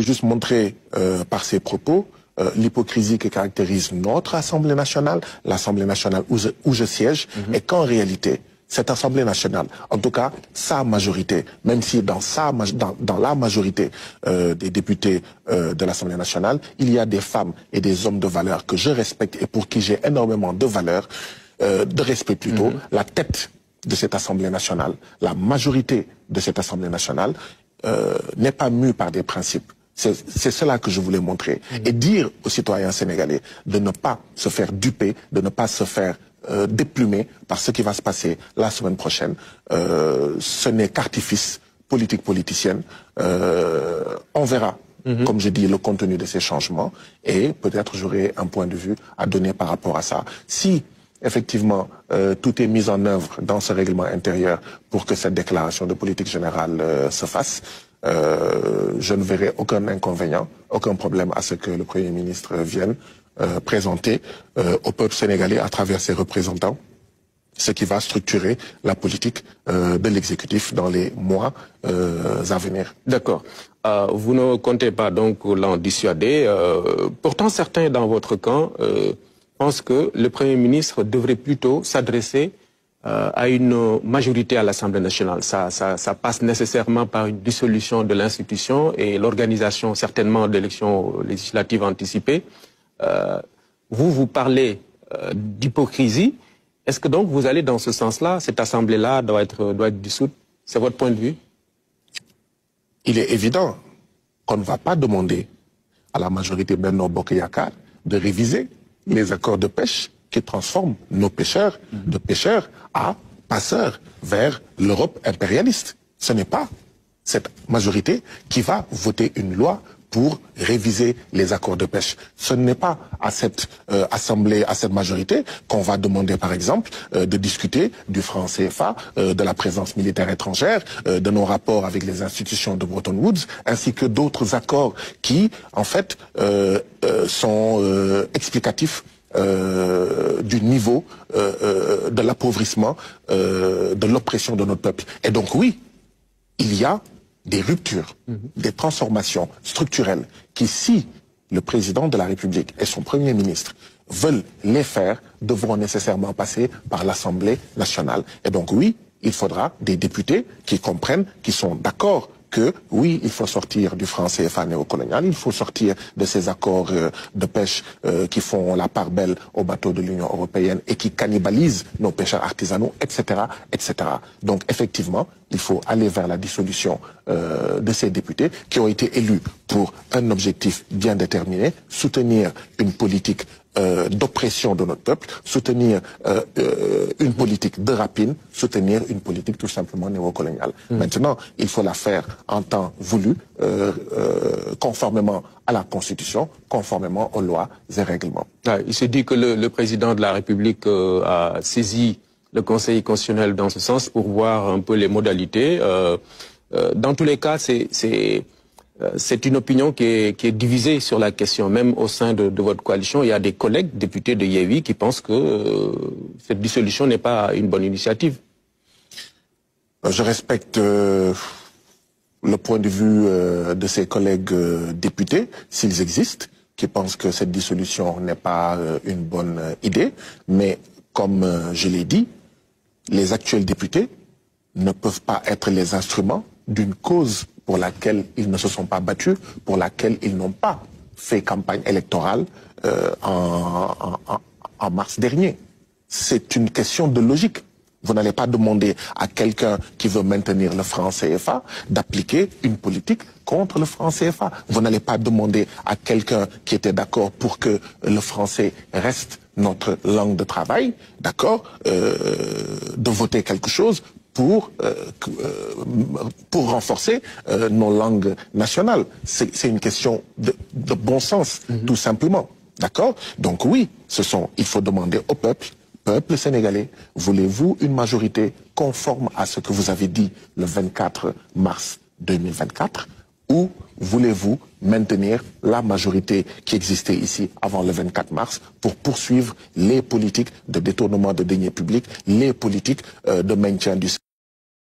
vais juste montrer par ces propos l'hypocrisie qui caractérise notre Assemblée nationale, l'Assemblée nationale où je siège, et qu'en réalité, cette Assemblée nationale, en tout cas sa majorité, même si dans la majorité des députés de l'Assemblée nationale, il y a des femmes et des hommes de valeur que je respecte et pour qui j'ai énormément de valeur, de respect plutôt, la tête de cette Assemblée nationale, la majorité de cette Assemblée nationale n'est pas mue par des principes. C'est cela que je voulais montrer. Et dire aux citoyens sénégalais de ne pas se faire duper, de ne pas se faire déplumer par ce qui va se passer la semaine prochaine. Ce n'est qu'artifice politicienne. On verra, comme je dis, le contenu de ces changements et peut-être j'aurai un point de vue à donner par rapport à ça. Si effectivement tout est mis en œuvre dans ce règlement intérieur pour que cette déclaration de politique générale se fasse, je ne verrai aucun inconvénient, aucun problème à ce que le Premier ministre vienne présenter au peuple sénégalais à travers ses représentants ce qui va structurer la politique de l'exécutif dans les mois à venir. D'accord. Vous ne comptez pas donc l'en dissuader. Pourtant, certains dans votre camp pensent que le Premier ministre devrait plutôt s'adresser à une majorité à l'Assemblée nationale. Ça passe nécessairement par une dissolution de l'institution et l'organisation certainement d'élections législatives anticipées. Vous parlez d'hypocrisie. Est-ce que donc vous allez dans ce sens-là? Cette Assemblée-là doit être dissoute? C'est votre point de vue? Il est évident qu'on ne va pas demander à la majorité Benno Bokk Yakaar de réviser les accords de pêche qui transforment nos pêcheurs de pêcheurs à passeurs vers l'Europe impérialiste. Ce n'est pas cette majorité qui va voter une loi pour réviser les accords de pêche. Ce n'est pas à cette assemblée, à cette majorité, qu'on va demander, par exemple, de discuter du franc CFA, de la présence militaire étrangère, de nos rapports avec les institutions de Bretton Woods, ainsi que d'autres accords qui, en fait, sont explicatifs du niveau de l'appauvrissement, de l'oppression de notre peuple. Et donc oui, il y a des ruptures, des transformations structurelles qui, si le président de la République et son Premier ministre veulent les faire, devront nécessairement passer par l'Assemblée nationale. Et donc oui, il faudra des députés qui comprennent, qui sont d'accord que oui, il faut sortir du franc CFA néocolonial, il faut sortir de ces accords de pêche qui font la part belle aux bateaux de l'Union européenne et qui cannibalisent nos pêcheurs artisanaux, etc., etc. Donc effectivement, il faut aller vers la dissolution de ces députés qui ont été élus pour un objectif bien déterminé, soutenir une politique d'oppression de notre peuple, soutenir une politique de rapine, soutenir une politique tout simplement néocoloniale. Maintenant, il faut la faire en temps voulu, conformément à la Constitution, conformément aux lois et règlements. Il se dit que le président de la République a saisi le Conseil constitutionnel dans ce sens pour voir un peu les modalités. Dans tous les cas, c'est une opinion qui est divisée sur la question, même au sein de votre coalition. Il y a des collègues députés de Yewwi qui pensent que cette dissolution n'est pas une bonne initiative. Je respecte le point de vue de ces collègues députés, s'ils existent, qui pensent que cette dissolution n'est pas une bonne idée. Mais comme je l'ai dit, les actuels députés ne peuvent pas être les instruments d'une cause pour laquelle ils ne se sont pas battus, pour laquelle ils n'ont pas fait campagne électorale en mars dernier. C'est une question de logique. Vous n'allez pas demander à quelqu'un qui veut maintenir le franc CFA d'appliquer une politique contre le franc CFA. Vous n'allez pas demander à quelqu'un qui était d'accord pour que le français reste notre langue de travail, d'accord, de voter quelque chose pour renforcer nos langues nationales. C'est une question de bon sens, tout simplement. D'accord? Donc oui, il faut demander au peuple sénégalais, voulez-vous une majorité conforme à ce que vous avez dit le 24 mars 2024 ou voulez-vous maintenir la majorité qui existait ici avant le 24 mars pour poursuivre les politiques de détournement de deniers publics, les politiques de maintien du